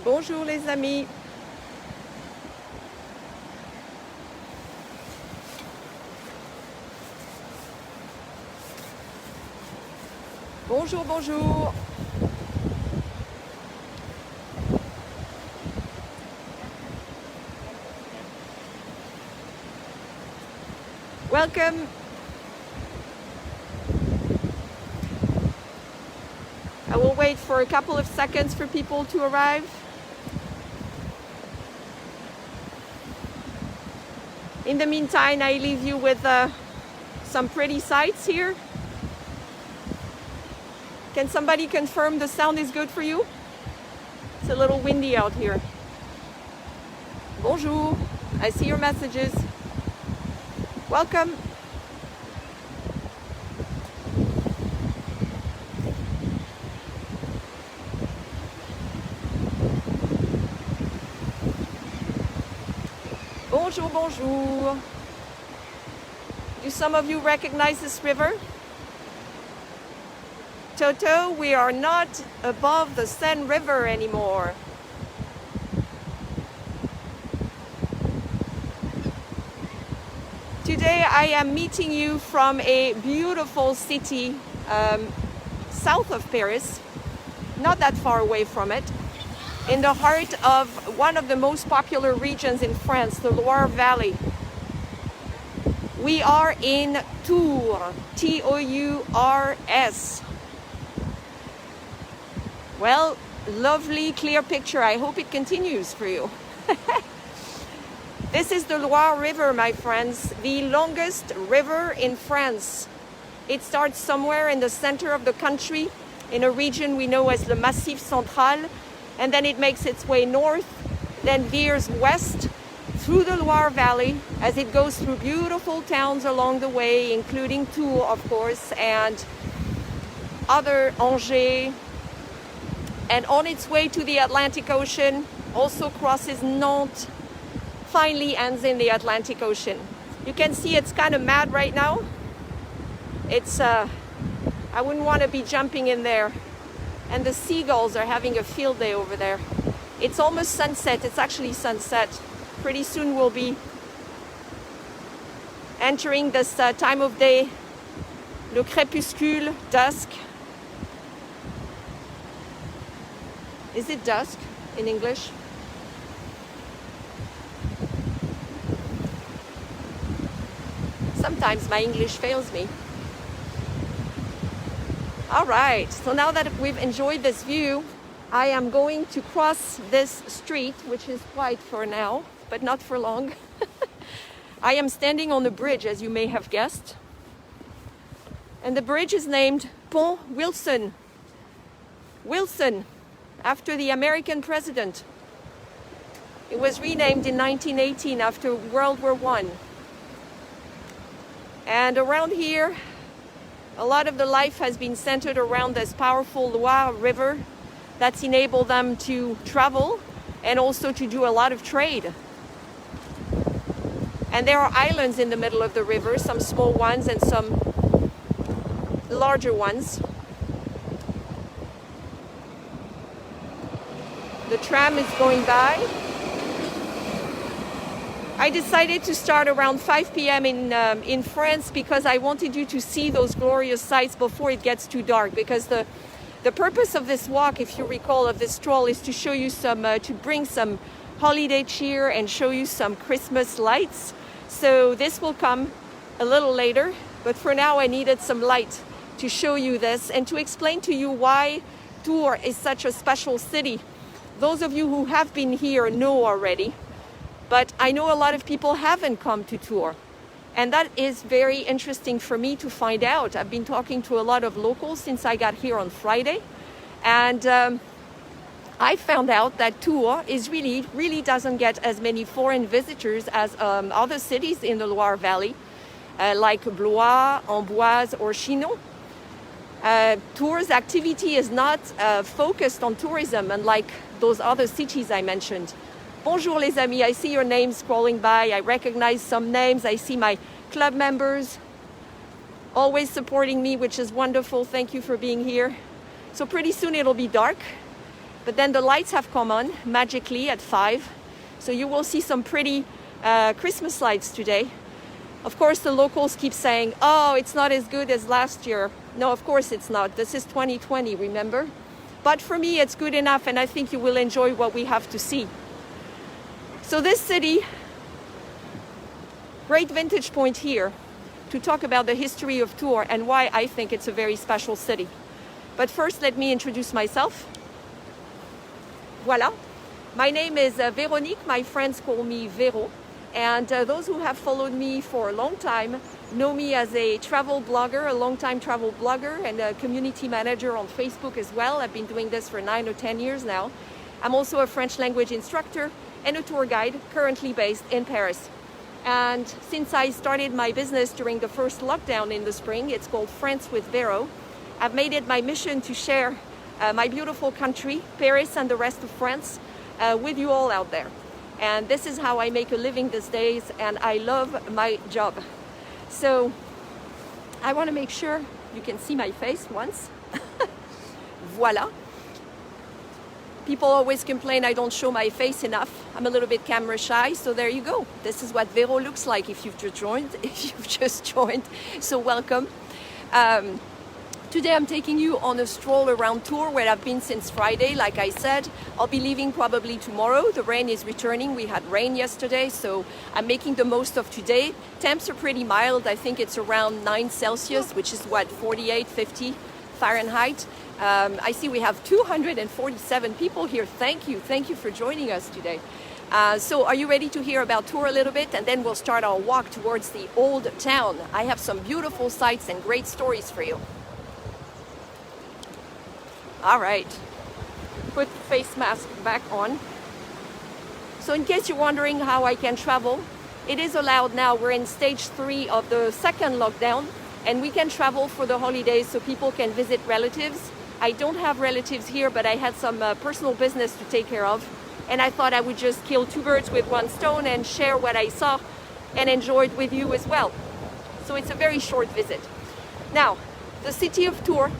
Bonjour les amis. Bonjour, bonjour. Welcome. I will wait for a couple of seconds for people to arrive. In the meantime, I leave you with some pretty sights here. Can somebody confirm the sound is good for you? It's a little windy out here. Bonjour. I see your messages. Welcome. Bonjour, bonjour. Do some of you recognize this river? Toto, we are not above the Seine River anymore. Today I am meeting you from a beautiful city south of Paris, not that far away from it, in the heart of one of the most popular regions in France, the Loire Valley. We are in Tours, T-O-U-R-S. Well, lovely, clear picture. I hope it continues for you. This is the Loire River, my friends, the longest river in France. It starts somewhere in the center of the country, in a region we know as the Massif Central, and then it makes its way north, then veers west through the Loire Valley as it goes through beautiful towns along the way, including Tours, of course, and other Angers, and on its way to the Atlantic Ocean, also crosses Nantes, finally ends in the Atlantic Ocean. You can see it's kind of mad right now. It's, I wouldn't want to be jumping in there. And the seagulls are having a field day over there. It's almost sunset. It's actually sunset. Pretty soon we'll be entering this time of day, le crépuscule, dusk. Is it dusk in English? Sometimes my English fails me. All right, so now that we've enjoyed this view, I am going to cross this street, which is wide for now, but not for long. I am standing on the bridge, as you may have guessed. And the bridge is named Pont Wilson. Wilson, after the American president. It was renamed in 1918 after World War I. And around here, a lot of the life has been centered around this powerful Loire River that's enabled them to travel and also to do a lot of trade. And there are islands in the middle of the river, some small ones and some larger ones. The tram is going by. I decided to start around 5 p.m. in France because I wanted you to see those glorious sights before it gets too dark. Because the purpose of this walk, if you recall, of this stroll, is to show you some, to bring some holiday cheer and show you some Christmas lights. So this will come a little later, but for now I needed some light to show you this and to explain to you why Tours is such a special city. Those of you who have been here know already. But I know a lot of people haven't come to Tours. And that is very interesting for me to find out. I've been talking to a lot of locals since I got here on Friday. And I found out that Tours is really doesn't get as many foreign visitors as other cities in the Loire Valley, like Blois, Amboise, or Chinon. Tours' activity is not focused on tourism, unlike those other cities I mentioned. Bonjour les amis, I see your names scrolling by. I recognize some names. I see my club members always supporting me, which is wonderful. Thank you for being here. So pretty soon it'll be dark. But then the lights have come on magically at 5. So you will see some pretty Christmas lights today. Of course, the locals keep saying, oh, it's not as good as last year. No, of course it's not. This is 2020, remember? But for me, it's good enough, and I think you will enjoy what we have to see. So this city, great vantage point here to talk about the history of Tours and why I think it's a very special city. But first, let me introduce myself. Voilà. My name is Véronique. My friends call me Véro. And those who have followed me for a long time know me as a travel blogger, a long-time travel blogger, and a community manager on Facebook as well. I've been doing this for 9 or 10 years now. I'm also a French language instructor and a tour guide, currently based in Paris. And since I started my business during the first lockdown in the spring, it's called France with Véro, I've made it my mission to share my beautiful country, Paris and the rest of France, with you all out there. And this is how I make a living these days, and I love my job. So I want to make sure you can see my face once. Voila. People always complain I don't show my face enough. I'm a little bit camera shy, so there you go. This is what Véro looks like if you've just joined. So welcome. Today I'm taking you on a stroll around Tours, where I've been since Friday. Like I said, I'll be leaving probably tomorrow. The rain is returning. We had rain yesterday, so I'm making the most of today. Temps are pretty mild. I think it's around 9 Celsius, which is what, 48, 50 Fahrenheit. I see we have 247 people here. Thank you for joining us today. So are you ready to hear about Tours a little bit? And then we'll start our walk towards the old town. I have some beautiful sights and great stories for you. All right, put face mask back on. So in case you're wondering how I can travel, it is allowed now. We're in stage 3 of the second lockdown, and we can travel for the holidays so people can visit relatives. I don't have relatives here, but I had some personal business to take care of, and I thought I would just kill 2 birds with 1 stone and share what I saw and enjoyed with you as well. So it's a very short visit. Now, the city of Tours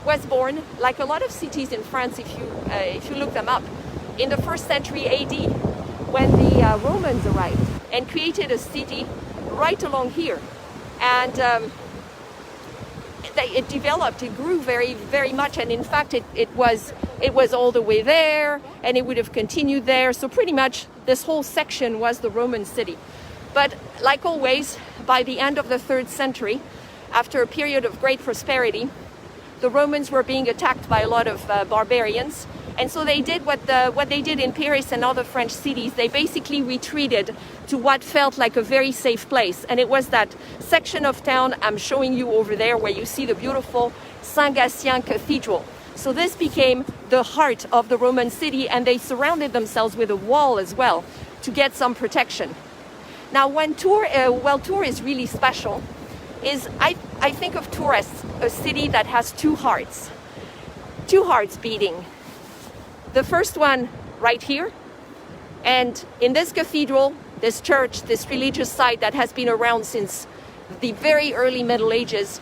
was born, like a lot of cities in France, if you look them up, in the 1st century AD, when the Romans arrived and created a city right along here. And it developed, it grew very, very much, and in fact it was all the way there, and it would have continued there. So pretty much this whole section was the Roman city. But like always, by the end of the 3rd century, after a period of great prosperity, the Romans were being attacked by a lot of barbarians, and so they did what they did in Paris and other French cities. They basically retreated to what felt like a very safe place, and it was that section of town I'm showing you over there, where you see the beautiful Saint-Gatien Cathedral. So this became the heart of the Roman city, and they surrounded themselves with a wall as well to get some protection. Now, when Tours is really special, is I think of Tours as a city that has 2 hearts beating. The first one right here, and in this cathedral, this church, this religious site that has been around since the very early Middle Ages,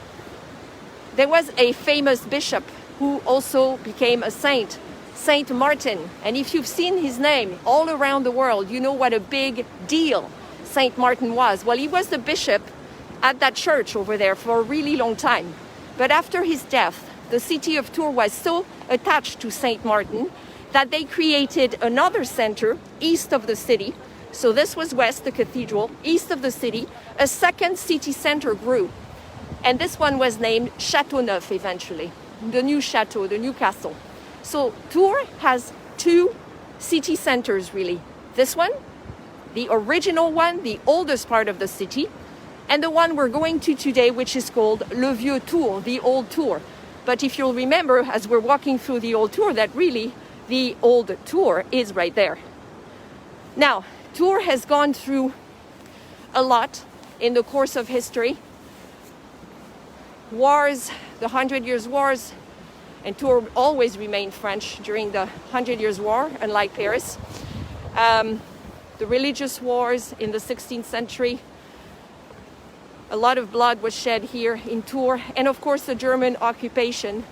there was a famous bishop who also became a saint, Saint Martin. And if you've seen his name all around the world, you know what a big deal Saint Martin was. Well, he was the bishop at that church over there for a really long time. But after his death, the city of Tours was so attached to Saint Martin that they created another center east of the city. So this was west, the cathedral, east of the city. A second city center grew. And this one was named Châteauneuf eventually, the new chateau, the new castle. So Tours has 2 city centers really. This one, the original one, the oldest part of the city, and the one we're going to today, which is called Le Vieux Tours, the old Tours. But if you'll remember, as we're walking through the old Tours, that really the old Tours is right there. Now, Tours has gone through a lot in the course of history. Wars, the 100 Years' Wars, and Tours always remained French during the 100 Years' War, unlike Paris. The religious wars in the 16th century. A lot of blood was shed here in Tours, and of course the German occupation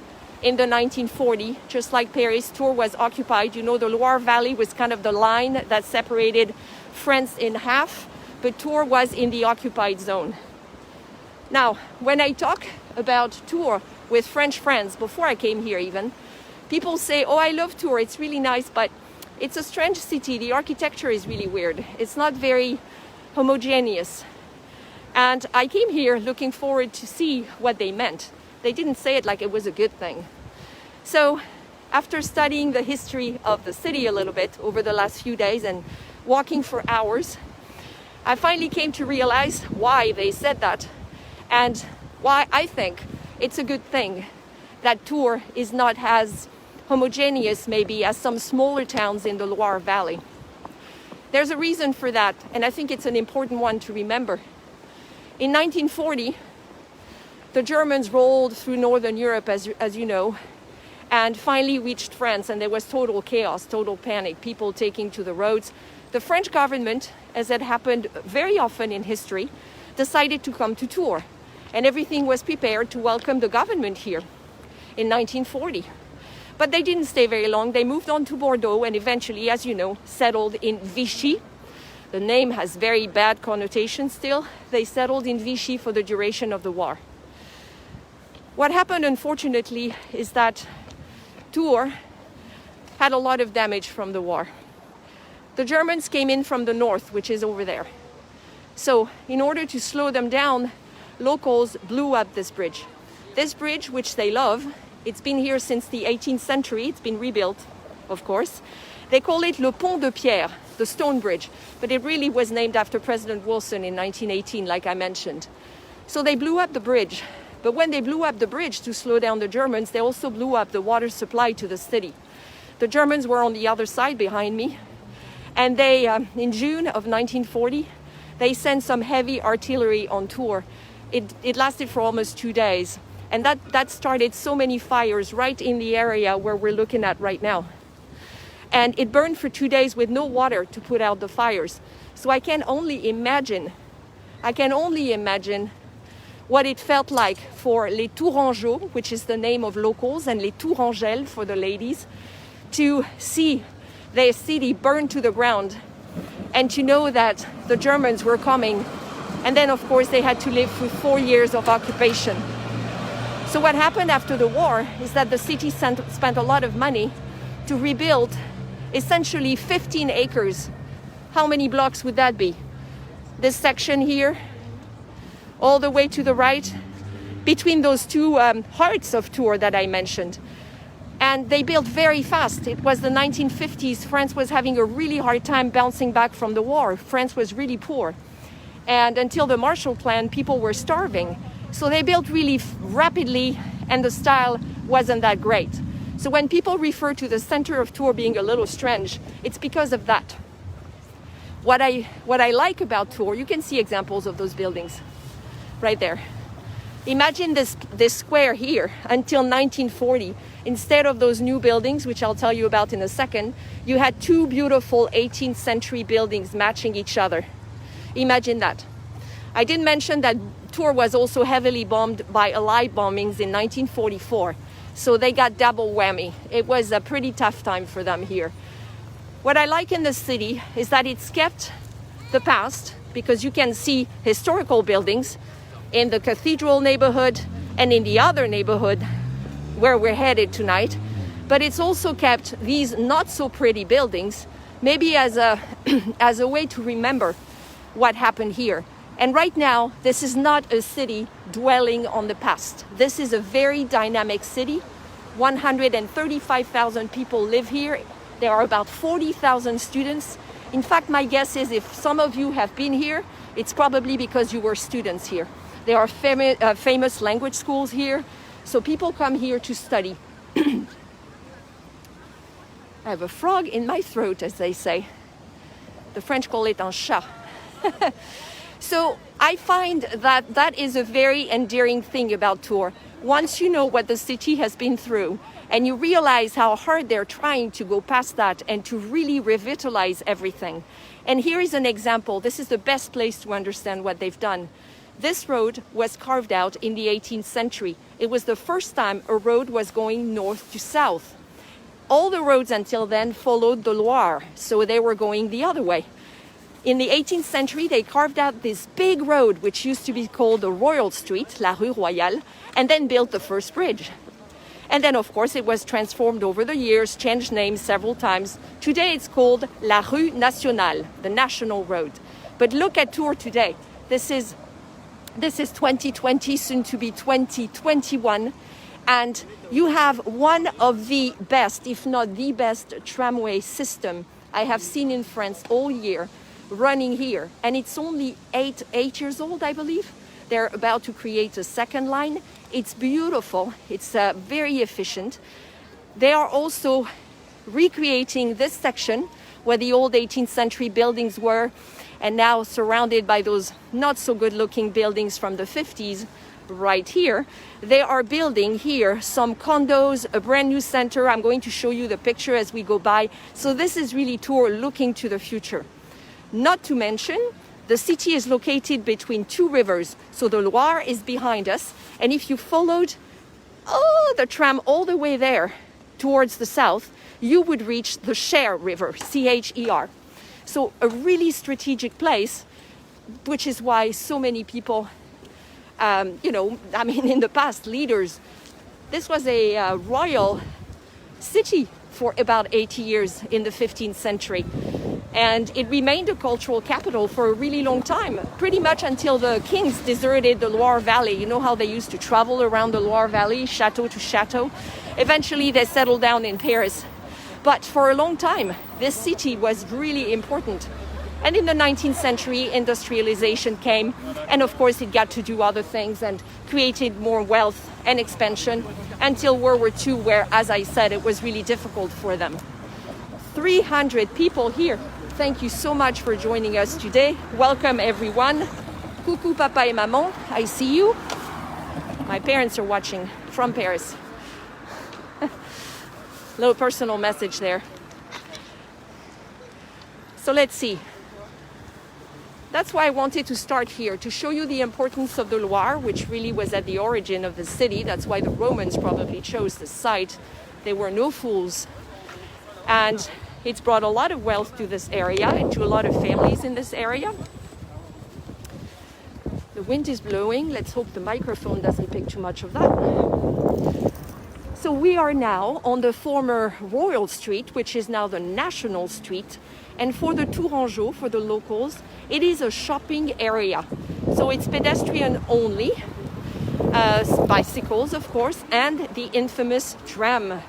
in the 1940, just like Paris. Tours was occupied. You know, the Loire Valley was kind of the line that separated France in half, but Tours was in the occupied zone. Now, when I talk about Tours with French friends, before I came here even, people say, oh, I love Tours, it's really nice, but it's a strange city. The architecture is really weird. It's not very homogeneous. And I came here looking forward to see what they meant. They didn't say it like it was a good thing. So after studying the history of the city a little bit over the last few days and walking for hours, I finally came to realize why they said that and why I think it's a good thing that Tours is not as homogeneous maybe as some smaller towns in the Loire Valley. There's a reason for that, and I think it's an important one to remember. In 1940, the Germans rolled through Northern Europe, as you know, and finally reached France, and there was total chaos, total panic, people taking to the roads. The French government, as had happened very often in history, decided to come to Tours, and everything was prepared to welcome the government here in 1940. But they didn't stay very long. They moved on to Bordeaux and eventually, as you know, settled in Vichy. The name has very bad connotations still. They settled in Vichy for the duration of the war. What happened, unfortunately, is that Tours had a lot of damage from the war. The Germans came in from the north, which is over there. So, in order to slow them down, locals blew up this bridge. This bridge, which they love, it's been here since the 18th century. It's been rebuilt, of course. They call it Le Pont de Pierre, the stone bridge, but it really was named after President Wilson in 1918, like I mentioned. So they blew up the bridge. But when they blew up the bridge to slow down the Germans, they also blew up the water supply to the city. The Germans were on the other side behind me. And they, in June of 1940, they sent some heavy artillery on Tours. It lasted for almost 2 days. And that started so many fires right in the area where we're looking at right now. And it burned for 2 days with no water to put out the fires. So I can only imagine what it felt like for les Tourangeaux, which is the name of locals, and les Tourangelles for the ladies, to see their city burned to the ground and to know that the Germans were coming. And then, of course, they had to live through 4 years of occupation. So what happened after the war is that the city spent a lot of money to rebuild essentially 15 acres. How many blocks would that be? This section here, all the way to the right, between those two hearts of Tours that I mentioned. And they built very fast. It was the 1950s. France was having a really hard time bouncing back from the war. France was really poor. And until the Marshall Plan, people were starving. So they built really rapidly, and the style wasn't that great. So when people refer to the center of Tours being a little strange, it's because of that. What I like about Tours, you can see examples of those buildings right there. Imagine this square here until 1940. Instead of those new buildings, which I'll tell you about in a second, you had two beautiful 18th century buildings matching each other. Imagine that. I didn't mention that Tours was also heavily bombed by Allied bombings in 1944. So they got double whammy. It was a pretty tough time for them here. What I like in this city is that it's kept the past, because you can see historical buildings in the cathedral neighborhood and in the other neighborhood where we're headed tonight. But it's also kept these not so pretty buildings, maybe as a way to remember what happened here. And right now, this is not a city dwelling on the past. This is a very dynamic city. 135,000 people live here. There are about 40,000 students. In fact, my guess is if some of you have been here, it's probably because you were students here. There are famous language schools here. So people come here to study. I have a frog in my throat, as they say. The French call it un chat. So I find that that is a very endearing thing about Tours. Once you know what the city has been through and you realize how hard they're trying to go past that and to really revitalize everything. And here is an example. This is the best place to understand what they've done. This road was carved out in the 18th century. It was the first time a road was going north to south. All the roads until then followed the Loire, so they were going the other way. In the 18th century, they carved out this big road, which used to be called the Royal Street, la Rue Royale, and then built the first bridge. And then, of course, it was transformed over the years, changed names several times. Today, it's called la Rue Nationale, the National Road. But look at Tours today. This is 2020, soon to be 2021. And you have one of the best, if not the best, tramway system I have seen in France all year, running here. And it's only eight years old, I believe. They're about to create a second line. It's beautiful. It's very efficient. They are also recreating this section where the old 18th century buildings were, and now surrounded by those not so good looking buildings from the 50s right here. They are building here some condos, a brand new center. I'm going to show you the picture as we go by. So this is really Tours looking to the future. Not to mention, the city is located between two rivers. So the Loire is behind us. And if you followed the tram all the way there towards the south, you would reach the Cher river, C-H-E-R. So a really strategic place, which is why so many people, in the past, leaders, this was a royal city for about 80 years in the 15th century. And it remained a cultural capital for a really long time, pretty much until the kings deserted the Loire Valley. You know how they used to travel around the Loire Valley, chateau to chateau? Eventually, they settled down in Paris. But for a long time, this city was really important. And in the 19th century, industrialization came. And of course, it got to do other things and created more wealth and expansion until World War II, where, as I said, it was really difficult for them. 300 people here. Thank you so much for joining us today. Welcome, everyone. Coucou, papa et maman. I see you. My parents are watching from Paris. Little personal message there. So let's see. That's why I wanted to start here, to show you the importance of the Loire, which really was at the origin of the city. That's why the Romans probably chose the site. They were no fools. And it's brought a lot of wealth to this area and to a lot of families in this area. The wind is blowing. Let's hope the microphone doesn't pick too much of that. So we are now on the former Royal Street, which is now the National Street. And for the Tourangeaux, for the locals, it is a shopping area. So it's pedestrian only, bicycles, of course, and the infamous tram.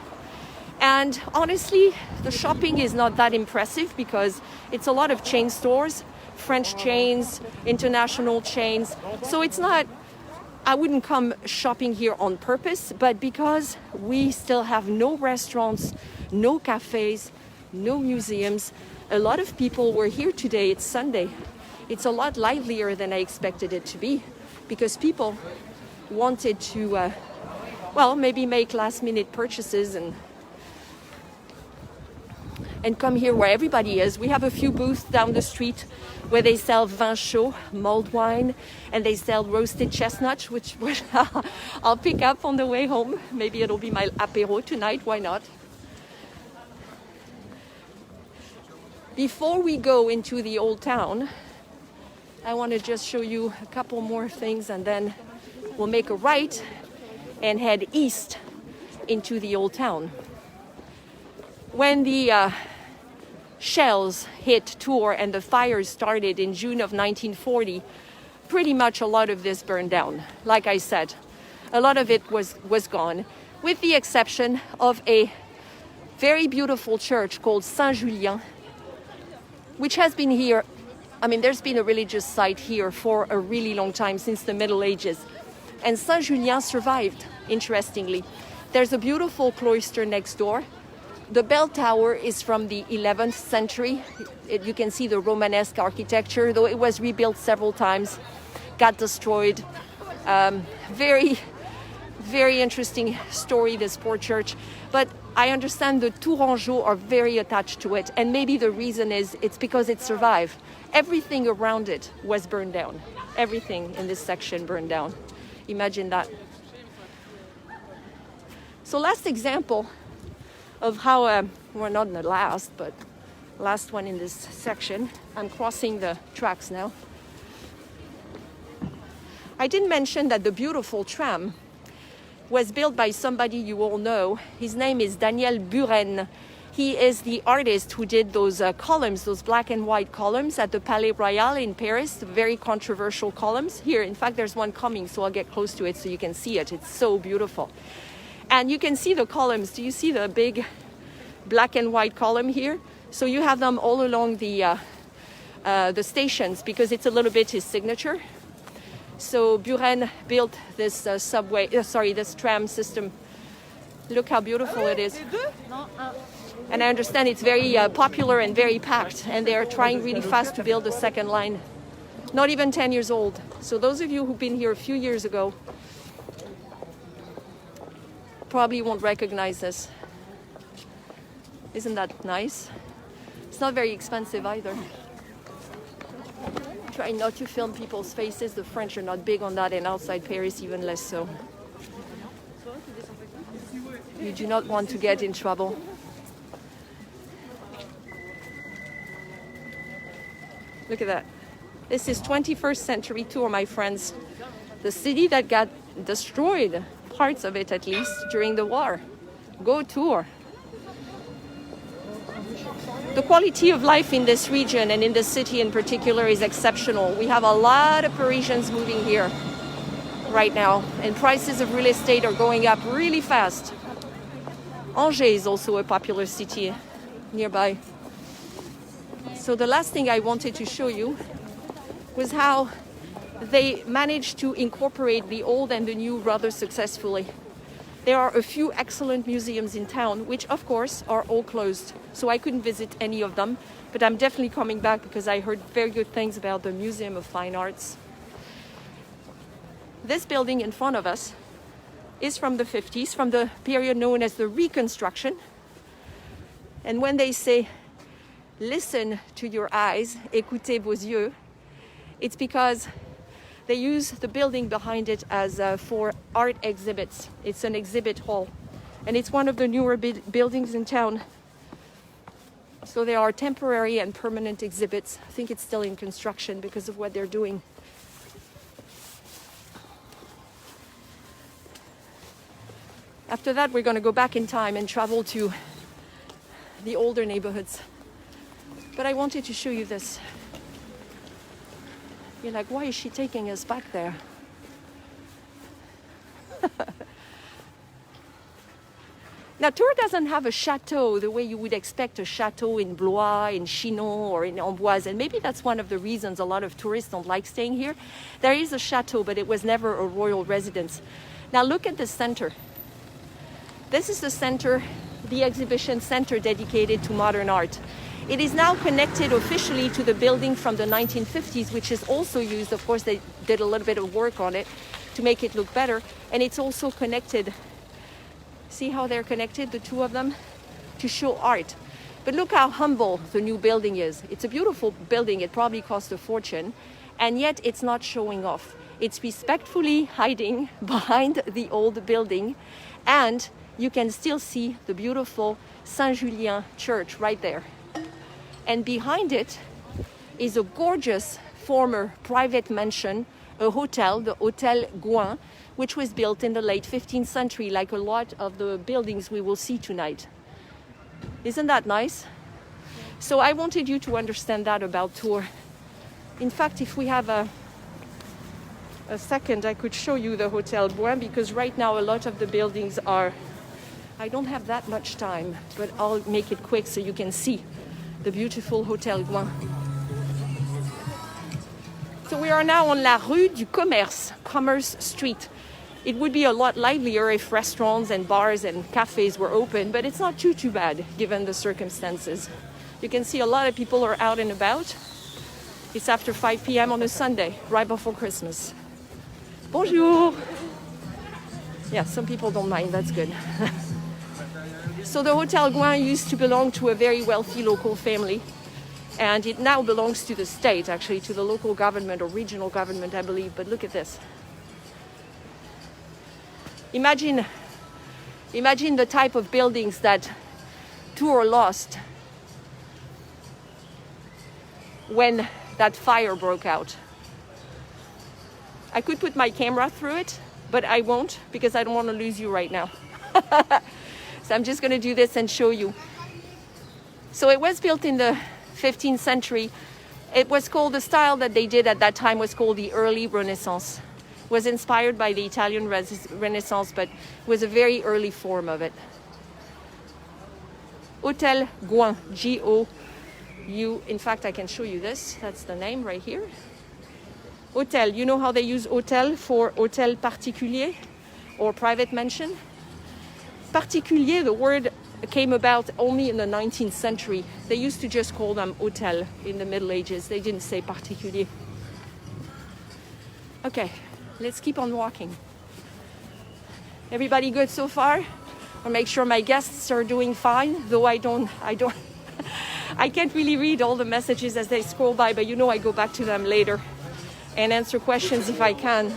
And honestly, the shopping is not that impressive because it's a lot of chain stores, French chains, international chains. So it's not, I wouldn't come shopping here on purpose, but because we still have no restaurants, no cafes, no museums. A lot of people were here today. It's Sunday. It's a lot livelier than I expected it to be because people wanted to, maybe make last-minute purchases and come here where everybody is. We have a few booths down the street where they sell vin chaud, mulled wine, and they sell roasted chestnuts, which I'll pick up on the way home. Maybe it'll be my apéro tonight, why not? Before we go into the old town, I want to just show you a couple more things and then we'll make a right and head east into the old town. When the shells hit Tours and the fires started in June of 1940, pretty much a lot of this burned down. Like I said, a lot of it was gone, with the exception of a very beautiful church called Saint-Julien, which has been here. I mean, there's been a religious site here for a really long time, since the Middle Ages. And Saint-Julien survived, interestingly. There's a beautiful cloister next door. The bell tower is from the 11th century. You can see the Romanesque architecture, though it was rebuilt several times, got destroyed. Very, very interesting story, this poor church. But I understand the Tourangeaux are very attached to it. And maybe the reason is it's because it survived. Everything around it was burned down. Everything in this section burned down. Imagine that. So last example of how, well, not the last, but last one in this section. I'm crossing the tracks now. I didn't mention that the beautiful tram was built by somebody you all know. His name is Daniel Buren. He is the artist who did those columns, those black and white columns at the Palais Royal in Paris, very controversial columns. Here, in fact, there's one coming, so I'll get close to it so you can see it. It's so beautiful. And you can see the columns. Do you see the big black and white column here? So you have them all along the stations because it's a little bit his signature. So Buren built this this tram system. Look how beautiful it is. And I understand it's very popular and very packed. And they're trying really fast to build a second line. Not even 10 years old. So those of you who've been here a few years ago probably won't recognize this. Isn't that nice? It's not very expensive either. Try not to film people's faces. The French are not big on that, and outside Paris even less so. You do not want to get in trouble. Look at that. This is 21st century Tours, my friends. The city that got destroyed, parts of it at least, during the war. Go Tours. The quality of life in this region and in the city in particular is exceptional. We have a lot of Parisians moving here right now, and prices of real estate are going up really fast. Angers is also a popular city nearby. So the last thing I wanted to show you was how they managed to incorporate the old and the new rather successfully. There are a few excellent museums in town, which of course are all closed. So I couldn't visit any of them, but I'm definitely coming back because I heard very good things about the Museum of Fine Arts. This building in front of us is from the 50s, from the period known as the Reconstruction. And when they say, listen to your eyes, écoutez vos yeux, it's because they use the building behind it as for art exhibits. It's an exhibit hall. And it's one of the newer buildings in town. So there are temporary and permanent exhibits. I think it's still in construction because of what they're doing. After that, we're going to go back in time and travel to the older neighborhoods. But I wanted to show you this. You're like, why is she taking us back there? Now, Tours doesn't have a chateau the way you would expect a chateau in Blois, in Chinon, or in Amboise. And maybe that's one of the reasons a lot of tourists don't like staying here. There is a chateau, but it was never a royal residence. Now, look at the center. This is the center, the exhibition center dedicated to modern art. It is now connected officially to the building from the 1950s, which is also used. Of course, they did a little bit of work on it to make it look better. And it's also connected. See how they're connected, the two of them? To show art. But look how humble the new building is. It's a beautiful building. It probably cost a fortune. And yet it's not showing off. It's respectfully hiding behind the old building. And you can still see the beautiful Saint-Julien church right there. And behind it is a gorgeous former private mansion, a hotel, the Hôtel Gouin, which was built in the late 15th century, like a lot of the buildings we will see tonight. Isn't that nice? So I wanted you to understand that about Tours. In fact, if we have a second, I could show you the Hôtel Gouin, because right now a lot of the buildings are... I don't have that much time, but I'll make it quick so you can see the beautiful Hôtel Gouin. So we are now on la rue du Commerce, Commerce Street. It would be a lot livelier if restaurants and bars and cafes were open, but it's not too bad given the circumstances. You can see a lot of people are out and about. It's after 5 p.m. on a Sunday, right before Christmas. Bonjour! Yeah, some people don't mind, that's good. So the Hôtel Gouin used to belong to a very wealthy local family. And it now belongs to the state, actually, to the local government or regional government, I believe. But look at this. Imagine the type of buildings that Tours lost when that fire broke out. I could put my camera through it, but I won't because I don't want to lose you right now. So I'm just going to do this and show you. So it was built in the 15th century. It was called, the style that they did at that time was called the early Renaissance. It was inspired by the Italian Renaissance, but it was a very early form of it. Hôtel Gouin, G-O-U. In fact, I can show you this. That's the name right here. Hôtel. You know how they use hôtel for hôtel particulier or private mansion? Particulier, the word came about only in the 19th century. They used to just call them hôtel in the Middle Ages. They didn't say particulier. Okay, let's keep on walking. Everybody good so far? I'll make sure my guests are doing fine, though I can't really read all the messages as they scroll by, but you know I go back to them later and answer questions if I can.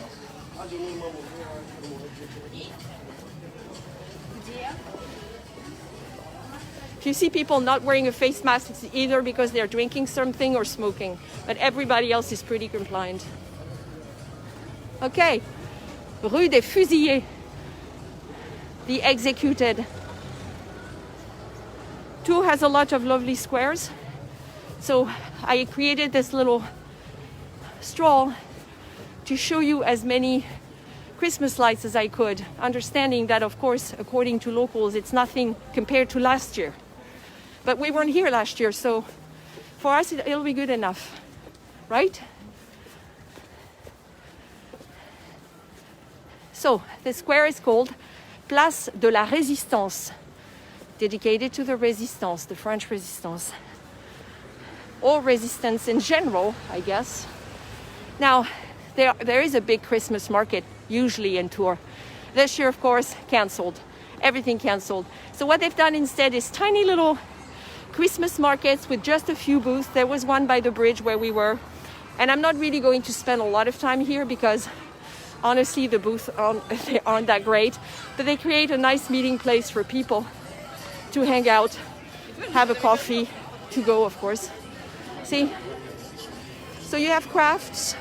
If you see people not wearing a face mask, it's either because they're drinking something or smoking, but everybody else is pretty compliant. Okay, Rue des Fusillés, the executed. Tours has a lot of lovely squares, so I created this little stroll to show you as many Christmas lights as I could, understanding that, of course, according to locals, it's nothing compared to last year. But we weren't here last year, so for us, it'll be good enough, right? So the square is called Place de la Résistance, dedicated to the Resistance, the French Resistance, or resistance in general, I guess. Now, there is a big Christmas market, usually in Tours. This year, of course, cancelled. Everything cancelled. So what they've done instead is tiny little Christmas markets with just a few booths. There was one by the bridge where we were. And I'm not really going to spend a lot of time here because honestly, the booths they aren't that great. But they create a nice meeting place for people to hang out, have a coffee, to go, of course. See? So you have crafts.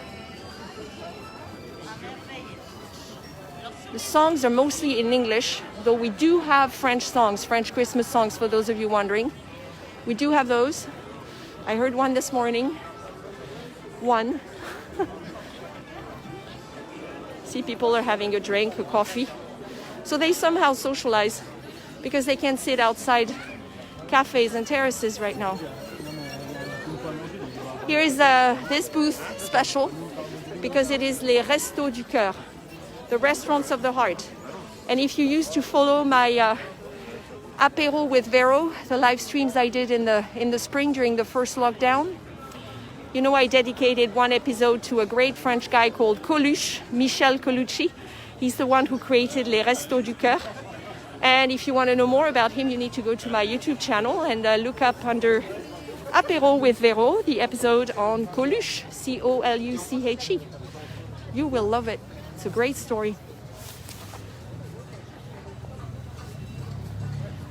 The songs are mostly in English, though we do have French songs, French Christmas songs, for those of you wondering. We do have those. I heard one this morning. One. See, people are having a drink, a coffee. So they somehow socialize because they can't sit outside cafes and terraces right now. Here is this booth special because it is les Restos du Cœur, the restaurants of the heart. And if you used to follow my apéro with Véro, the live streams I did in the spring during the first lockdown, you know I dedicated one episode to a great French guy called Coluche, Michel Colucci. He's the one who created les Restos du Cœur. And if you want to know more about him, you need to go to my YouTube channel and look up under Apéro with Véro, the episode on Coluche, C-O-L-U-C-H-E. You will love it. It's a great story.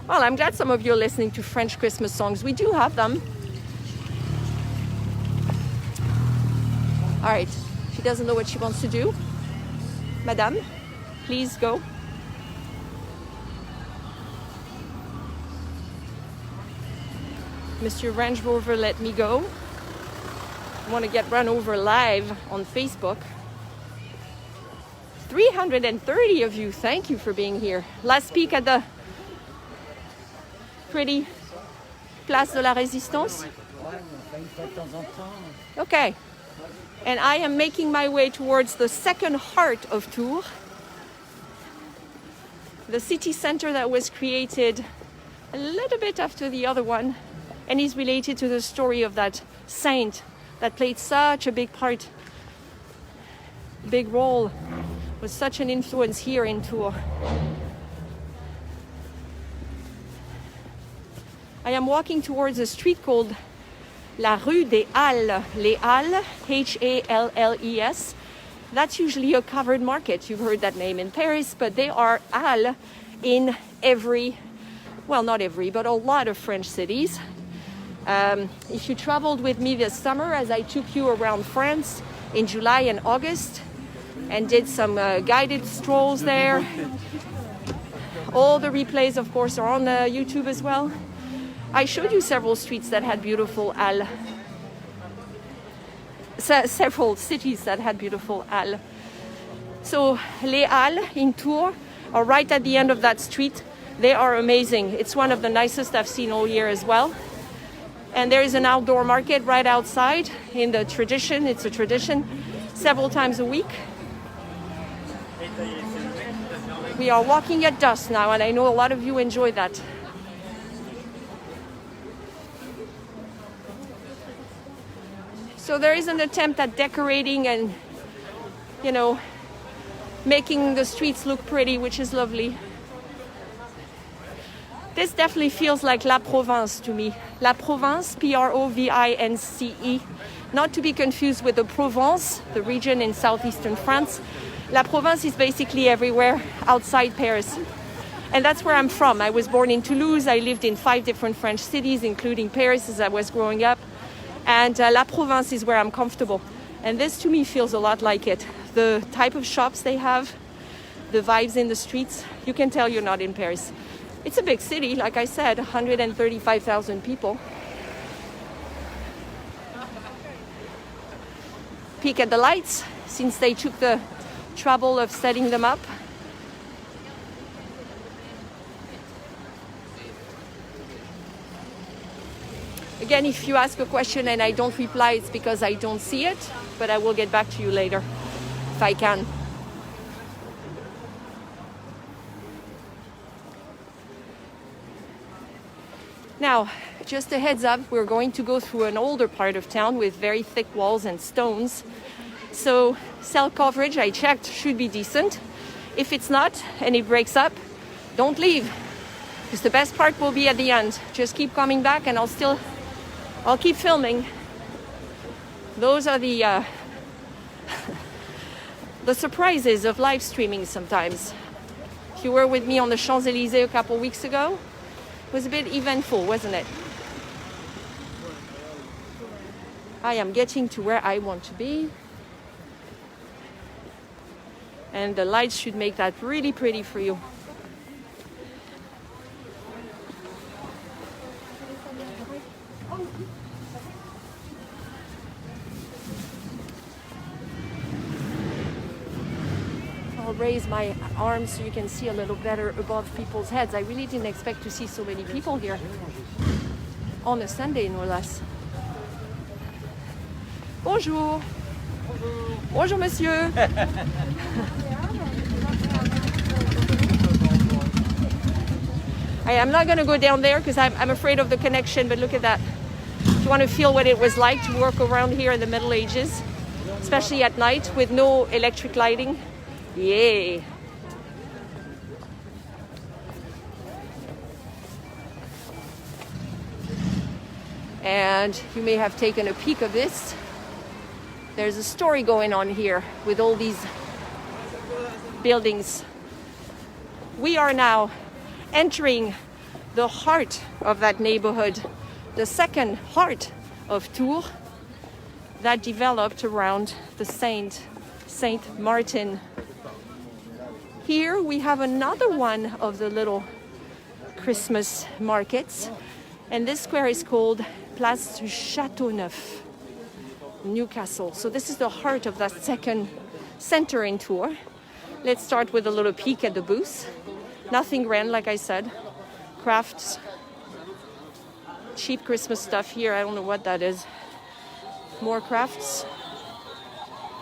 Well, I'm glad some of you are listening to French Christmas songs. We do have them. All right. She doesn't know what she wants to do. Madame, please go. Mr. Range Rover let me go. I want to get run over live on Facebook. 330 of you, thank you for being here. Last peek at the pretty Place de la Résistance. Okay, and I am making my way towards the second heart of Tours, the city center that was created a little bit after the other one, and is related to the story of that saint that played such a big part, big role, was such an influence here in Tours. I am walking towards a street called La Rue des Halles. Les Halles, Halles. That's usually a covered market. You've heard that name in Paris, but they are halles in every, well, not every, but a lot of French cities. If you traveled with me this summer, as I took you around France in July and August, and did some guided strolls there, all the replays, of course, are on YouTube as well. I showed you several streets that had beautiful halles. Several cities that had beautiful halles. So Les Halles in Tours are right at the end of that street. They are amazing. It's one of the nicest I've seen all year as well. And there is an outdoor market right outside in the tradition. It's a tradition several times a week. We are walking at dusk now, and I know a lot of you enjoy that. So there is an attempt at decorating and, you know, making the streets look pretty, which is lovely. This definitely feels like La Provence to me. La Provence, Province, not to be confused with the Provence, the region in southeastern France. La Provence is basically everywhere outside Paris. And that's where I'm from. I was born in Toulouse. I lived in 5 different French cities, including Paris as I was growing up. And La Provence is where I'm comfortable. And this to me feels a lot like it. The type of shops they have, the vibes in the streets, you can tell you're not in Paris. It's a big city, like I said, 135,000 people. Peek at the lights, since they took the trouble of setting them up. Again, if you ask a question and I don't reply, it's because I don't see it, but I will get back to you later if I can. Now, just a heads up, we're going to go through an older part of town with very thick walls and stones. So cell coverage, I checked, should be decent. If it's not and it breaks up, don't leave, because the best part will be at the end. Just keep coming back and I'll keep filming. Those are the surprises of live streaming sometimes. If you were with me on the Champs-Élysées a couple weeks ago, it was a bit eventful, wasn't it? I am getting to where I want to be. And the lights should make that really pretty for you. I'll raise my arms so you can see a little better above people's heads. I really didn't expect to see so many people here on a Sunday, no less. Bonjour. Bonjour. Bonjour, monsieur. I am not going to go down there because I'm afraid of the connection, but look at that. If you want to feel what it was like to work around here in the Middle Ages, especially at night with no electric lighting. Yay! And you may have taken a peek of this. There's a story going on here with all these buildings. We are now entering the heart of that neighborhood, the second heart of Tours that developed around the Saint Martin. Here we have another one of the little Christmas markets, and this square is called Place du Châteauneuf, Newcastle. So this is the heart of that second center in Tours. Let's start with a little peek at the booths. Nothing grand, like I said. Crafts, cheap Christmas stuff here. I don't know what that is. More crafts.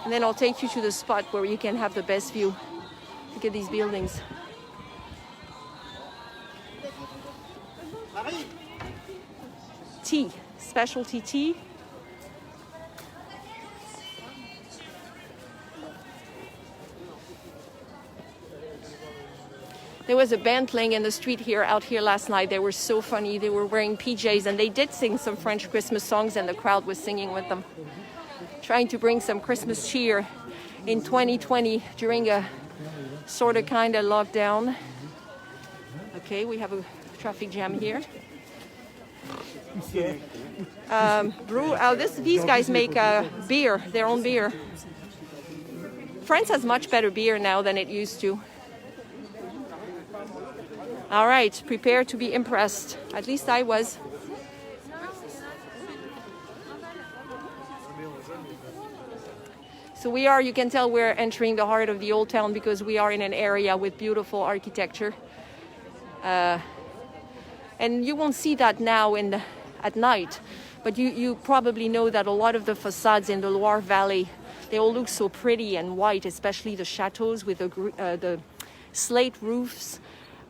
And then I'll take you to the spot where you can have the best view. Look at these buildings. Tea, specialty tea. There was a band playing in the street here, out here last night. They were so funny. They were wearing PJs and they did sing some French Christmas songs and the crowd was singing with them. Trying to bring some Christmas cheer in 2020 during a sort of kind of lockdown. Okay, we have a traffic jam here. These guys make beer, their own beer. France has much better beer now than it used to. All right, prepare to be impressed. At least I was. So we are, you can tell we're entering the heart of the old town because we are in an area with beautiful architecture. And you won't see that now at night, but you probably know that a lot of the facades in the Loire Valley, they all look so pretty and white, especially the chateaus with the slate roofs.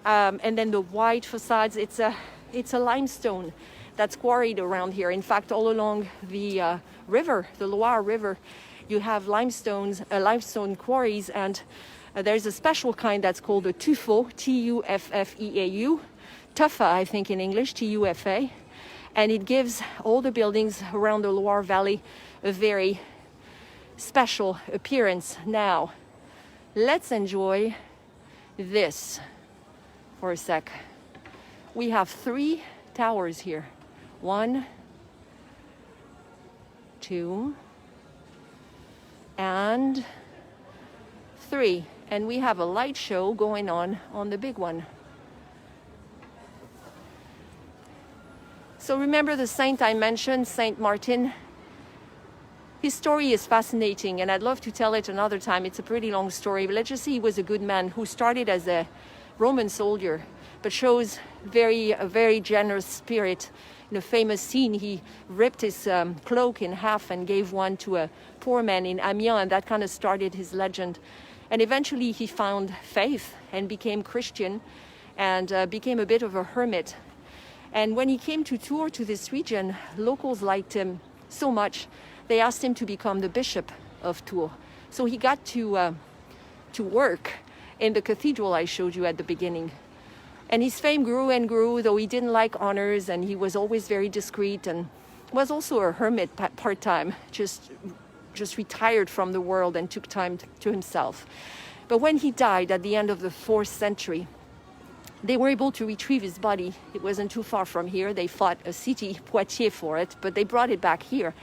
And then the white facades, it's a limestone that's quarried around here. In fact, all along the river, the Loire River, you have limestone quarries, and there's a special kind that's called a tuffeau, Tuffeau, Tuffa, I think in English, Tufa, and it gives all the buildings around the Loire Valley a very special appearance. Now, let's enjoy this for a sec. We have 3 towers here. 1, 2, and 3. And we have a light show going on the big one. So remember the saint I mentioned, Saint Martin? His story is fascinating, and I'd love to tell it another time. It's a pretty long story, but let's just say he was a good man who started as a Roman soldier, but shows a very generous spirit. In a famous scene, he ripped his cloak in half and gave one to a poor man in Amiens, and that kind of started his legend. And eventually he found faith and became Christian and became a bit of a hermit. And when he came to Tours, to this region, locals liked him so much, they asked him to become the bishop of Tours. So he got to work in the cathedral I showed you at the beginning. And his fame grew and grew, though he didn't like honors, and he was always very discreet and was also a hermit part-time, just retired from the world and took time to himself. But when he died at the end of the 4th century, they were able to retrieve his body. It wasn't too far from here. They fought a city, Poitiers, for it, but they brought it back here.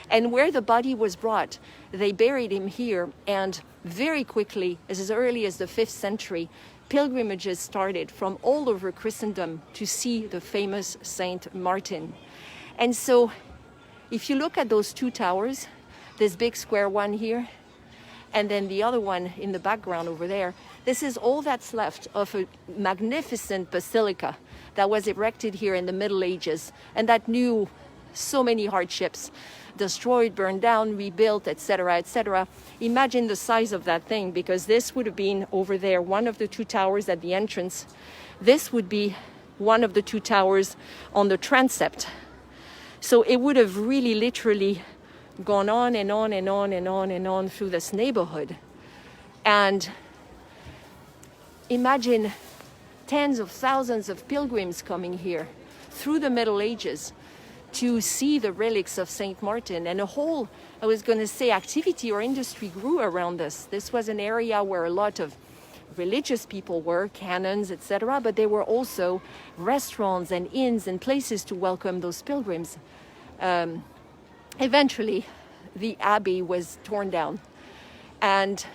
And where the body was brought, they buried him here. And very quickly, as early as the 5th century, pilgrimages started from all over Christendom to see the famous Saint Martin. And so if you look at those 2 towers, this big square one here, and then the other one in the background over there, this is all that's left of a magnificent basilica that was erected here in the Middle Ages and that knew so many hardships. Destroyed, burned down, rebuilt, etc., etc. Imagine the size of that thing, because this would have been over there, one of the 2 towers at the entrance. This would be one of the 2 towers on the transept. So it would have really literally gone on and on and on and on and on through this neighborhood. And imagine tens of thousands of pilgrims coming here through the Middle Ages to see the relics of Saint Martin. And a whole, I was going to say, activity or industry grew around this. This was an area where a lot of religious people were, canons, etc., but there were also restaurants and inns and places to welcome those pilgrims. Eventually, the abbey was torn down, and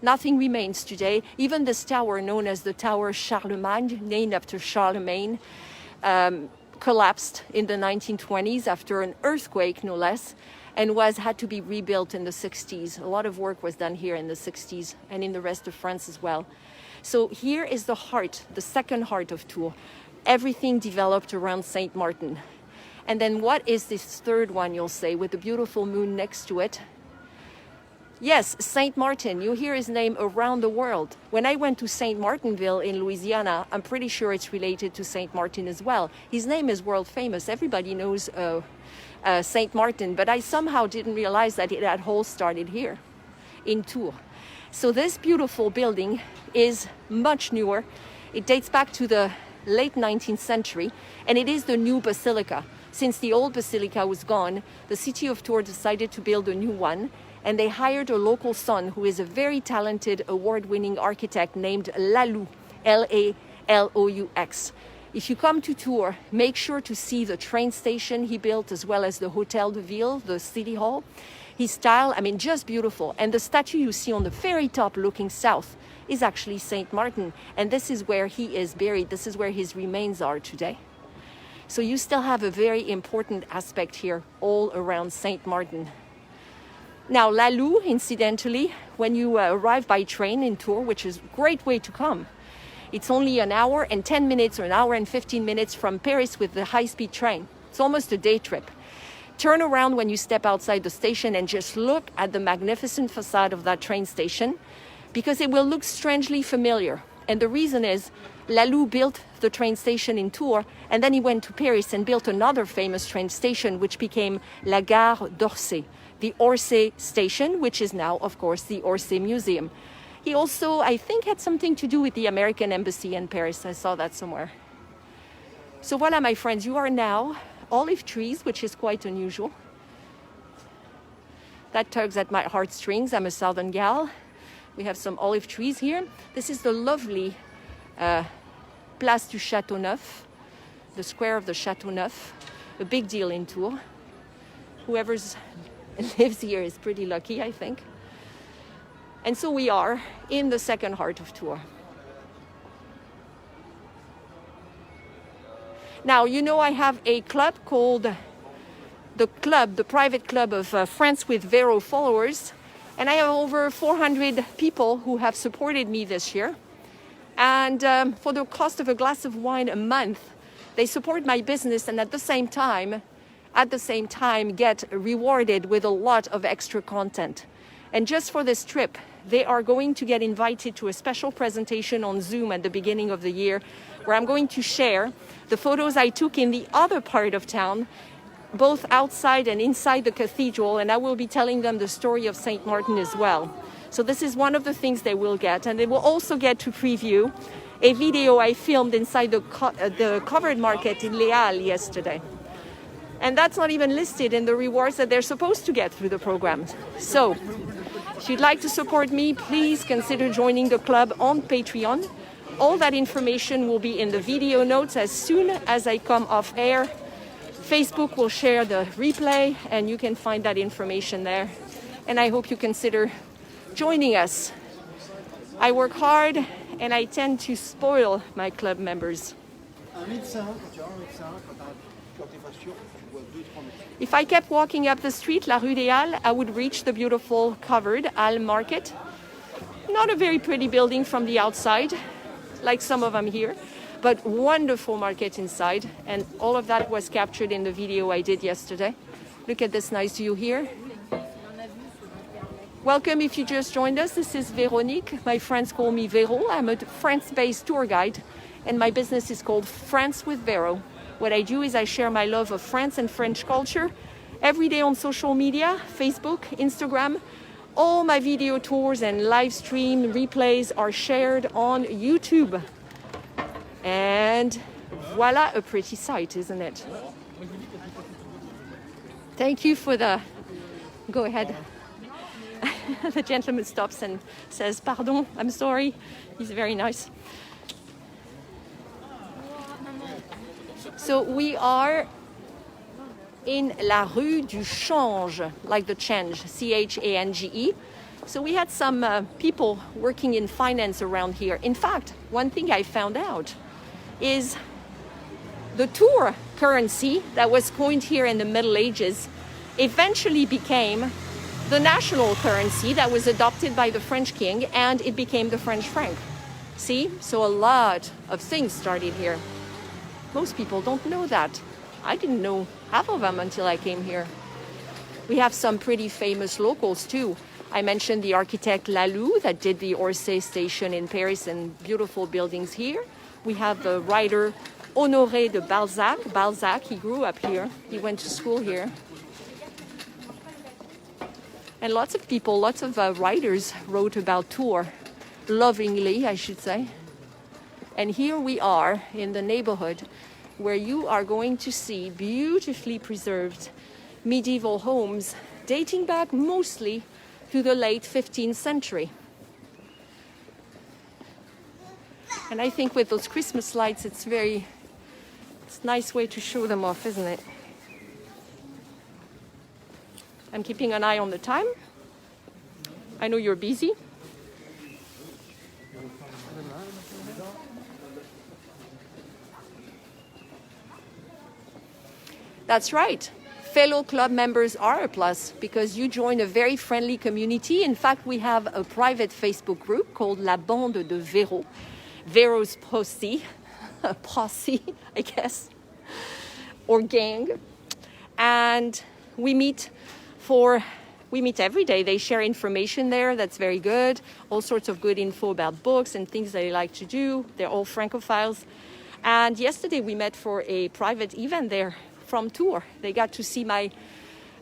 nothing remains today. Even this tower, known as the Tower Charlemagne, named after Charlemagne, collapsed in the 1920s after an earthquake, no less, and had to be rebuilt in the 60s. A lot of work was done here in the 60s and in the rest of France as well. So here is the heart, the second heart of Tours. Everything developed around Saint Martin. And then what is this third one, you'll say, with the beautiful moon next to it? Yes, Saint Martin. You hear his name around the world. When I went to Saint Martinville in Louisiana, I'm pretty sure it's related to Saint Martin as well. His name is world famous. Everybody knows Saint Martin, but I somehow didn't realize that that whole started here in Tours. So this beautiful building is much newer. It dates back to the late 19th century, and it is the new basilica. Since the old basilica was gone, the city of Tours decided to build a new one, and they hired a local son who is a very talented, award-winning architect named Lalou, L-A-L-O-U-X. If you come to Tours, make sure to see the train station he built, as well as the Hotel de Ville, the city hall. His style, I mean, just beautiful. And the statue you see on the very top looking south is actually Saint Martin. And this is where he is buried. This is where his remains are today. So you still have a very important aspect here all around Saint Martin. Now, Lalou, incidentally, when you arrive by train in Tours, which is a great way to come, it's only an hour and 10 minutes or an hour and 15 minutes from Paris with the high-speed train. It's almost a day trip. Turn around when you step outside the station and just look at the magnificent facade of that train station, because it will look strangely familiar. And the reason is Lalou built the train station in Tours, and then he went to Paris and built another famous train station, which became La Gare d'Orsay, the Orsay station, which is now, of course, the Orsay Museum. He also, I think, had something to do with the American embassy in Paris. I saw that somewhere. So voila, my friends, you are now olive trees, which is quite unusual. That tugs at my heartstrings. I'm a southern gal. We have some olive trees here. This is the lovely Place du Châteauneuf, the square of the Châteauneuf, a big deal in Tours. Whoever lives here is pretty lucky, I think. And so we are in the second heart of Tours. Now, you know, I have a club called the private club of France with Véro followers. And I have over 400 people who have supported me this year. And for the cost of a glass of wine a month, they support my business and at the same time get rewarded with a lot of extra content. And just for this trip, they are going to get invited to a special presentation on Zoom at the beginning of the year, where I'm going to share the photos I took in the other part of town, both outside and inside the cathedral, and I will be telling them the story of Saint Martin as well. So this is one of the things they will get, and they will also get to preview a video I filmed inside the covered market in Les Halles yesterday. And that's not even listed in the rewards that they're supposed to get through the program. So if you'd like to support me, please consider joining the club on Patreon. All that information will be in the video notes as soon as I come off air. Facebook will share the replay, and you can find that information there. And I hope you consider joining us. I work hard, and I tend to spoil my club members. If I kept walking up the street, La Rue des Halles, I would reach the beautiful covered Halles Market. Not a very pretty building from the outside, like some of them here, but wonderful market inside. And all of that was captured in the video I did yesterday. Look at this nice view here. Welcome if you just joined us. This is Véronique. My friends call me Véro. I'm a France-based tour guide, and my business is called France with Véro. What I do is I share my love of France and French culture every day on social media, Facebook, Instagram. All my video tours and live stream replays are shared on YouTube. And voila, a pretty sight, isn't it? Thank you for the... Go ahead. The gentleman stops and says, "Pardon, I'm sorry." He's very nice. So we are in La Rue du Change, like the change, C-H-A-N-G-E. So we had some people working in finance around here. In fact, one thing I found out is the Tours currency that was coined here in the Middle Ages eventually became the national currency that was adopted by the French king, and it became the French franc. See? So a lot of things started here. Most people don't know that. I didn't know half of them until I came here. We have some pretty famous locals too. I mentioned the architect Lalou that did the Orsay station in Paris and beautiful buildings here. We have the writer Honoré de Balzac. Balzac, he grew up here. He went to school here. And lots of people, lots of writers wrote about Tours, lovingly, I should say. And here we are in the neighborhood where you are going to see beautifully preserved medieval homes dating back mostly to the late 15th century. And I think with those Christmas lights, it's a nice way to show them off, isn't it? I'm keeping an eye on the time. I know you're busy. That's right. Fellow club members are a plus because you join a very friendly community. In fact, we have a private Facebook group called La Bande de Véro, Véro's posse, I guess, or gang. And we meet every day. They share information there. That's very good. All sorts of good info about books and things they like to do. They're all Francophiles. And yesterday we met for a private event there from Tours. They got to see my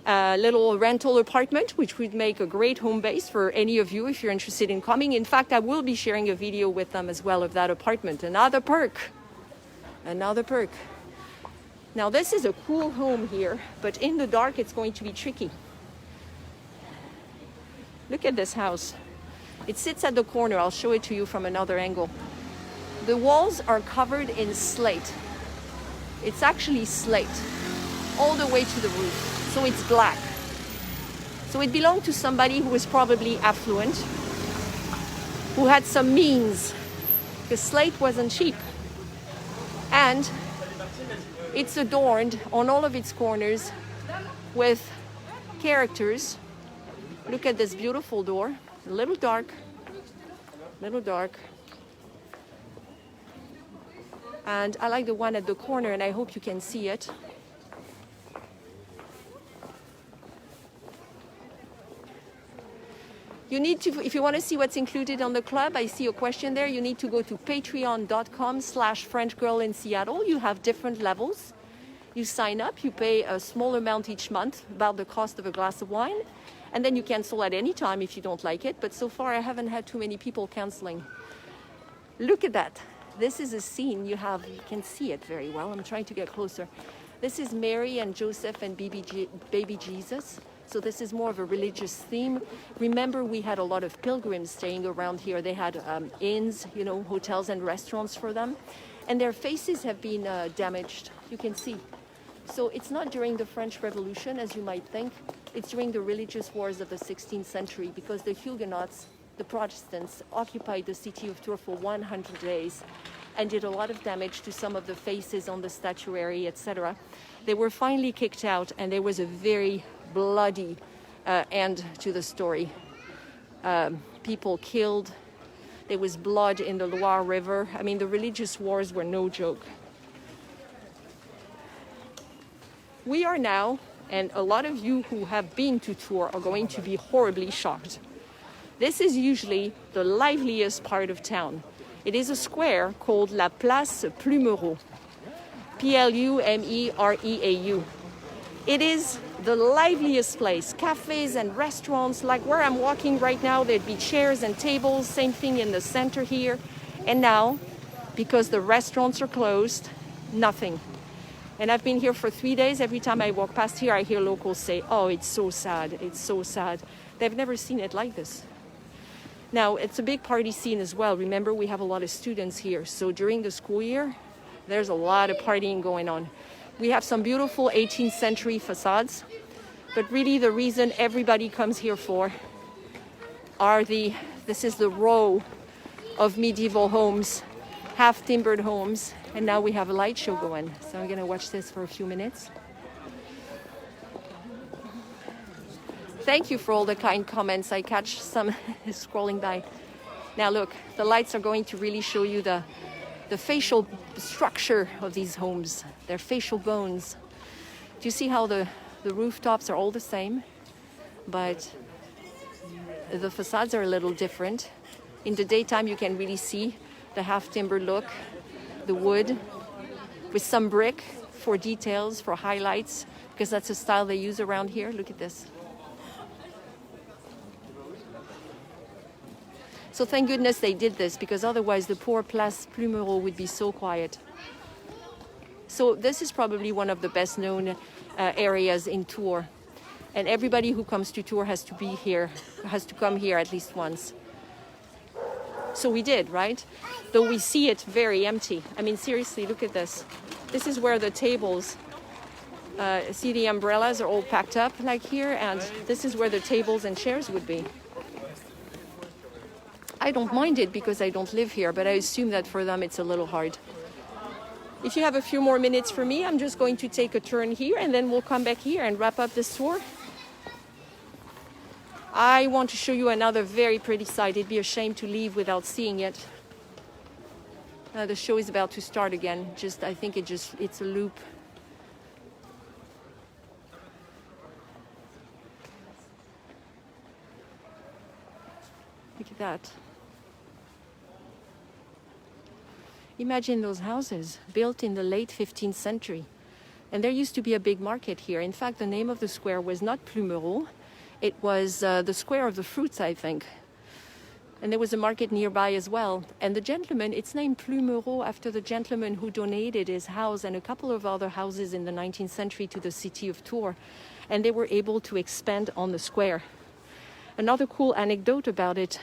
little rental apartment, which would make a great home base for any of you if you're interested in coming. In fact, I will be sharing a video with them as well of that apartment. Another perk. Now this is a cool home here, but in the dark it's going to be tricky. Look at this house. It sits at the corner. I'll show it to you from another angle. The walls are covered in slate. It's actually slate all the way to the roof. So it's black. So it belonged to somebody who was probably affluent, who had some means, because slate wasn't cheap. And it's adorned on all of its corners with characters. Look at this beautiful door, a little dark. And I like the one at the corner, and I hope you can see it. You need to, if you want to see what's included on the club, I see a question there, you need to go to patreon.com/FrenchGirlInSeattle. You have different levels. You sign up, you pay a small amount each month, about the cost of a glass of wine. And then you cancel at any time if you don't like it. But so far, I haven't had too many people canceling. Look at that. This is a scene you can see it very well. I'm trying to get closer. This is Mary and Joseph and baby Jesus. So this is more of a religious theme. Remember, we had a lot of pilgrims staying around here. They had inns, hotels and restaurants for them. And their faces have been damaged. You can see. So it's not during the French Revolution, as you might think. It's during the religious wars of the 16th century, because the Huguenots, the Protestants, occupied the city of Tours for 100 days and did a lot of damage to some of the faces on the statuary, etc. They were finally kicked out, and there was a very bloody end to the story. People killed. There was blood in the Loire River. I mean, the religious wars were no joke. We are now, and a lot of you who have been to Tours are going to be horribly shocked. This is usually the liveliest part of town. It is a square called La Place Plumereau. Plumereau. It is the liveliest place. Cafes and restaurants, like where I'm walking right now, there'd be chairs and tables, same thing in the center here. And now, because the restaurants are closed, nothing. And I've been here for 3 days. Every time I walk past here, I hear locals say, oh, it's so sad, it's so sad. They've never seen it like this. Now, it's a big party scene as well. Remember, we have a lot of students here. So during the school year, there's a lot of partying going on. We have some beautiful 18th century facades. But really the reason everybody comes here for are this is the row of medieval homes, half-timbered homes. And now we have a light show going. So I'm going to watch this for a few minutes. Thank you for all the kind comments. I catch some scrolling by. Now look, the lights are going to really show you the facial structure of these homes, their facial bones. Do you see how the rooftops are all the same? But the facades are a little different. In the daytime, you can really see the half-timber look, the wood, with some brick for details, for highlights, because that's a style they use around here. Look at this. So thank goodness they did this, because otherwise the poor Place Plumereau would be so quiet. So this is probably one of the best known areas in Tours. And everybody who comes to Tours has to be here, has to come here at least once. So we did, right? Though we see it very empty. I mean, seriously, look at this. This is where the tables, see the umbrellas are all packed up like here, and this is where the tables and chairs would be. I don't mind it because I don't live here, but I assume that for them it's a little hard. If you have a few more minutes for me, I'm just going to take a turn here and then we'll come back here and wrap up this tour. I want to show you another very pretty site. It'd be a shame to leave without seeing it. The show is about to start again. I think it's a loop. Look at that. Imagine those houses built in the late 15th century. And there used to be a big market here. In fact, the name of the square was not Plumereau. It was the Square of the Fruits, I think. And there was a market nearby as well. And the gentleman, it's named Plumereau after the gentleman who donated his house and a couple of other houses in the 19th century to the city of Tours. And they were able to expand on the square. Another cool anecdote about it.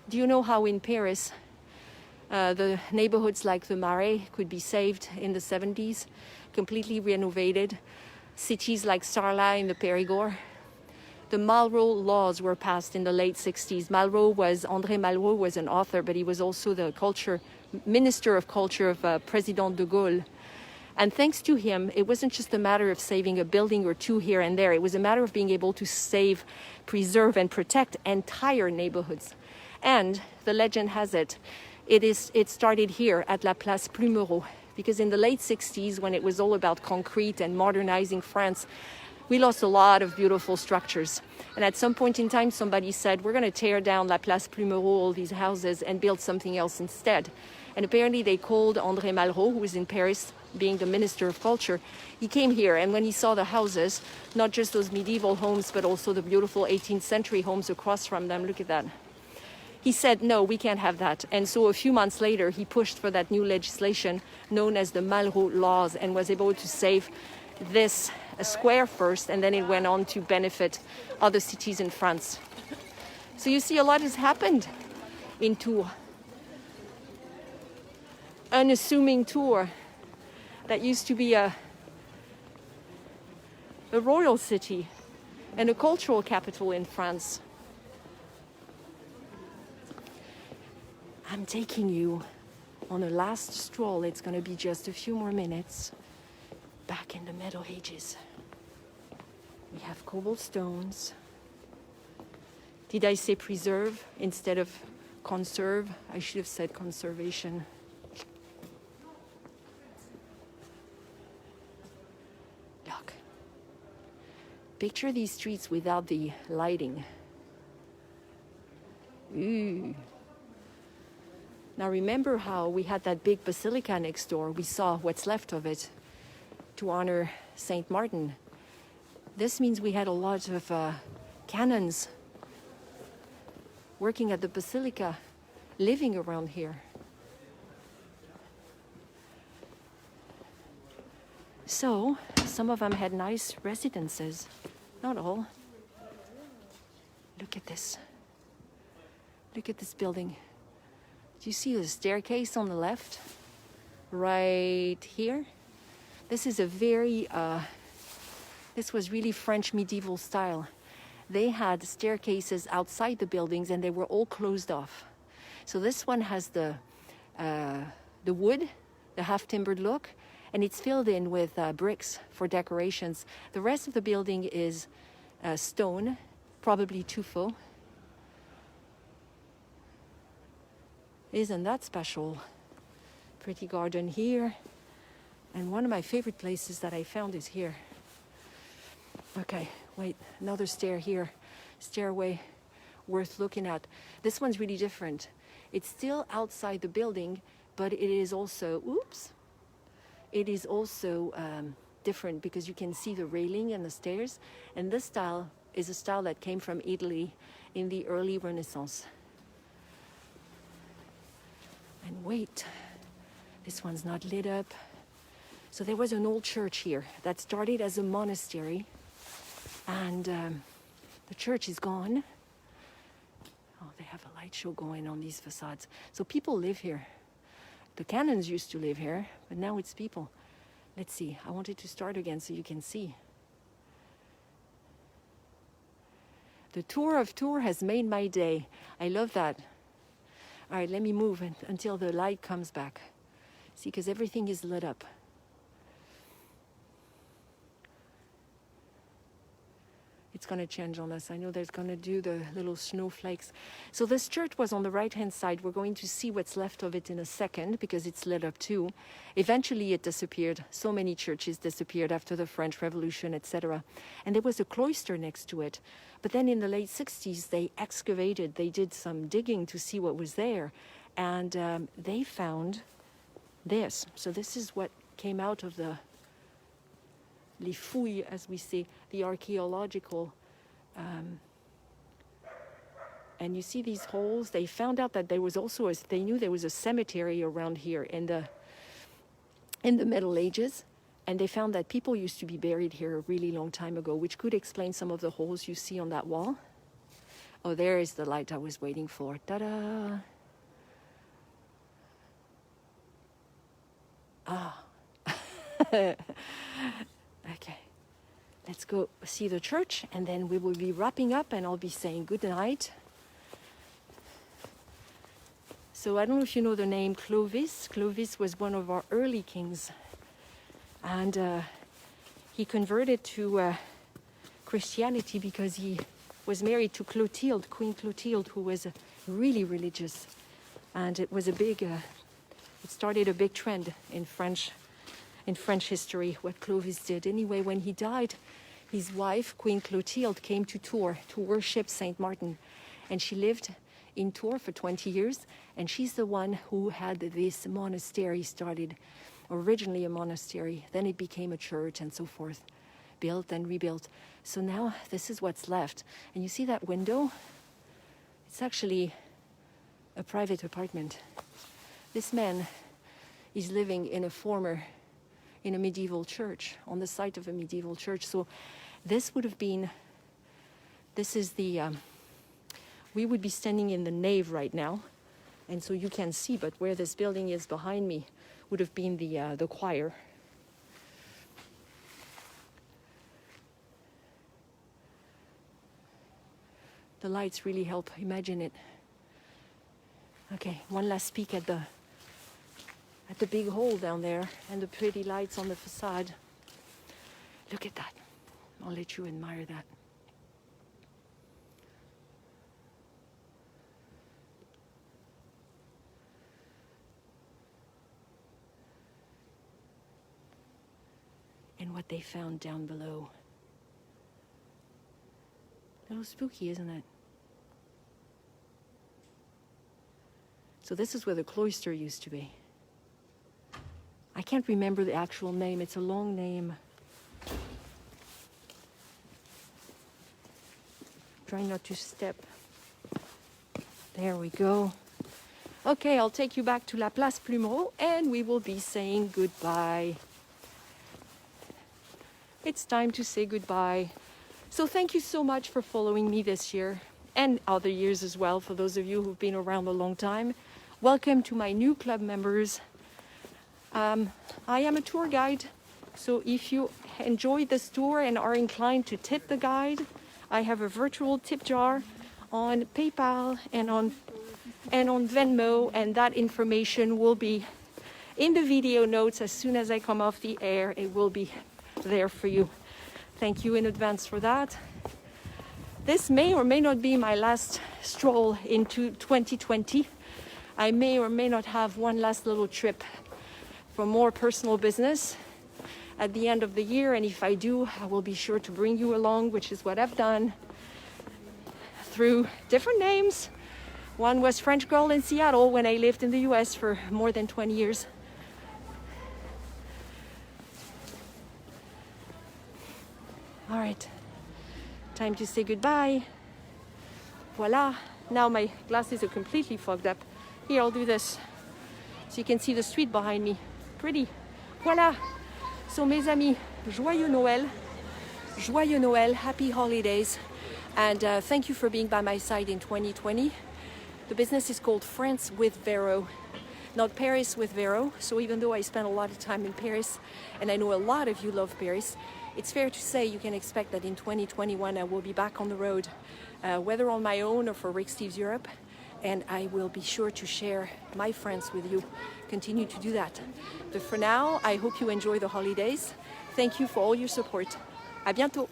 Do you know how in Paris, the neighborhoods like the Marais could be saved in the 70s, completely renovated? Cities like Sarlat in the Périgord. The Malraux laws were passed in the late 60s. André Malraux was an author, but he was also the Minister of Culture of President de Gaulle. And thanks to him, it wasn't just a matter of saving a building or two here and there. It was a matter of being able to save, preserve, and protect entire neighborhoods. And the legend has it, it started here at La Place Plumereau, because in the late 60s, when it was all about concrete and modernizing France, we lost a lot of beautiful structures. And at some point in time, somebody said, we're going to tear down La Place Plumereau, all these houses, and build something else instead. And apparently they called André Malraux, who was in Paris, being the Minister of Culture. He came here, and when he saw the houses, not just those medieval homes, but also the beautiful 18th century homes across from them, look at that. He said, no, we can't have that. And so a few months later, he pushed for that new legislation known as the Malraux laws and was able to save this square first, and then it went on to benefit other cities in France. So you see, a lot has happened in Tours. Unassuming Tours that used to be a royal city and a cultural capital in France. I'm taking you on a last stroll. It's going to be just a few more minutes. Back in the Middle Ages. We have cobblestones. Did I say preserve instead of conserve? I should have said conservation. Look. Picture these streets without the lighting. Ooh. Now remember how we had that big basilica next door? We saw what's left of it to honor Saint Martin. This means we had a lot of canons working at the basilica, living around here. So, some of them had nice residences. Not all. Look at this. Look at this building. Do you see the staircase on the left? Right here? This is this was really French medieval style. They had staircases outside the buildings and they were all closed off. So this one has the wood, the half-timbered look, and it's filled in with bricks for decorations. The rest of the building is stone, probably tuffeau. Isn't that special? Pretty garden here. And one of my favorite places that I found is here. Okay, wait, another stair here. Stairway worth looking at. This one's really different. It's still outside the building, but it is also, it is also different because you can see the railing and the stairs. And this style is a style that came from Italy in the early Renaissance. wait, this one's not lit up. So there was an old church here that started as a monastery, and the church is gone. Oh, they have a light show going on these facades. So people live here. The canons used to live here, but now it's people. Let's see, I wanted to start again so you can see. The tour of Tours has made my day. I love that. All right, let me move until the light comes back. See, because everything is lit up. It's going to change on us. I know there's going to do the little snowflakes. So this church was on the right-hand side. We're going to see what's left of it in a second because it's lit up too. Eventually it disappeared. So many churches disappeared after the French Revolution, etc. And there was a cloister next to it. But then in the late 60s, they excavated, they did some digging to see what was there. And they found this. So this is what came out of the les fouilles, as we say, the archaeological. And you see these holes. They found out that there was also they knew there was a cemetery around here in the Middle Ages, and they found that people used to be buried here a really long time ago, which could explain some of the holes you see on that wall. Oh, there is the light I was waiting for. Ta-da! Ah. Okay, let's go see the church, and then we will be wrapping up, and I'll be saying good night. So I don't know if you know the name Clovis. Clovis was one of our early kings, and he converted to Christianity because he was married to Clotilde, Queen Clotilde, who was really religious, and it was a big, it started a big trend in French history, what Clovis did. Anyway, when he died, his wife, Queen Clotilde, came to Tours to worship Saint Martin. And she lived in Tours for 20 years. And she's the one who had this monastery started, originally a monastery. Then it became a church and so forth, built and rebuilt. So now this is what's left. And you see that window? It's actually a private apartment. This man is living in a medieval church, on the site of a medieval church. So this would have been, this is the, we would be standing in the nave right now, and so you can see, but where this building is behind me would have been the choir. The lights really help imagine it. Okay, one last peek at the big hole down there and the pretty lights on the facade. Look at that. I'll let you admire that. And what they found down below. A little spooky, isn't it? So this is where the cloister used to be. I can't remember the actual name. It's a long name. Try not to step. There we go. Okay, I'll take you back to La Place Plumereau, and we will be saying goodbye. It's time to say goodbye. So thank you so much for following me this year, and other years as well, for those of you who've been around a long time. Welcome to my new club members. I am a tour guide, so if you enjoyed this tour and are inclined to tip the guide, I have a virtual tip jar on PayPal and on Venmo, and that information will be in the video notes as soon as I come off the air. It will be there for you. Thank you in advance for that. This may or may not be my last stroll into 2020. I may or may not have one last little trip for more personal business at the end of the year, and if I do, I will be sure to bring you along, which is what I've done through different names. One was French Girl in Seattle when I lived in the US for more than 20 years. All right, time to say goodbye. Voila, now my glasses are completely fogged up. Here, I'll do this. So you can see the street behind me. Pretty. Voilà. So mes amis, joyeux Noël. Joyeux Noël. Happy holidays. And thank you for being by my side in 2020. The business is called France with Véro, not Paris with Véro. So even though I spent a lot of time in Paris, and I know a lot of you love Paris, it's fair to say you can expect that in 2021 I will be back on the road, whether on my own or for Rick Steves Europe, and I will be sure to share my France with you. Continue to do that. But for now, I hope you enjoy the holidays. Thank you for all your support. À bientôt.